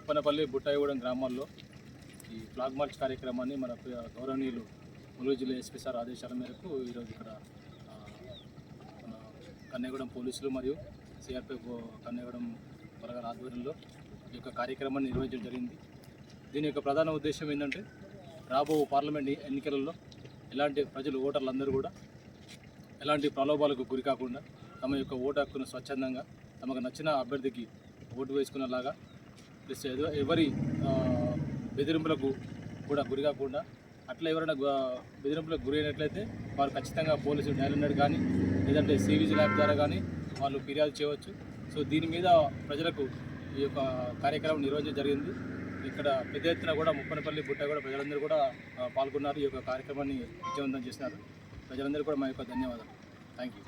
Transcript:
ఉప్పనపల్లి బుట్టాయిగూడెం గ్రామాల్లో ఈ flag March కార్యక్రమాన్ని మన గౌరవనీయులు ములుగు జిల్లా ఎస్పీ సార్ ఆదేశాల మేరకు ఈరోజు ఇక్కడ మన కన్నెగూడెం పోలీసులు మరియు సిఆర్పిఎఫ్ కన్నెగూడెం బలగాల ఆధ్వర్యంలో ఈ యొక్క కార్యక్రమాన్ని నిర్వహించడం జరిగింది. దీని యొక్క ప్రధాన ఉద్దేశం ఏంటంటే రాబో పార్లమెంట్ ఎన్నికలలో ఎలాంటి ప్రజలు ఓటర్లందరూ కూడా ఎలాంటి ప్రలోభాలకు గురి కాకుండా తమ యొక్క ఓటు హక్కును స్వచ్ఛందంగా తమకు నచ్చిన అభ్యర్థికి ఓటు వేసుకునేలాగా ప్లస్ ఎవరి బెదిరింపులకు కూడా గురి కాకుండా అట్లా ఎవరైనా బెదిరింపులకు గురి అయినట్లయితే వారు ఖచ్చితంగా పోలీసు డైల్ కానీ లేదంటే సివిజీ ల్యాబ్ ద్వారా కానీ వాళ్ళు ఫిర్యాదు చేయవచ్చు. సో దీని మీద ప్రజలకు ఈ యొక్క కార్యక్రమం నిర్వహించడం జరిగింది. ఇక్కడ పెద్ద ఎత్తున కూడా ముప్పనపల్లి బుట్టాయిగూడెం ప్రజలందరూ కూడా పాల్గొన్నారు. ఈ యొక్క కార్యక్రమాన్ని విజయవంతం చేసినారు. ప్రజలందరూ కూడా మా యొక్క ధన్యవాదాలు. Thank you.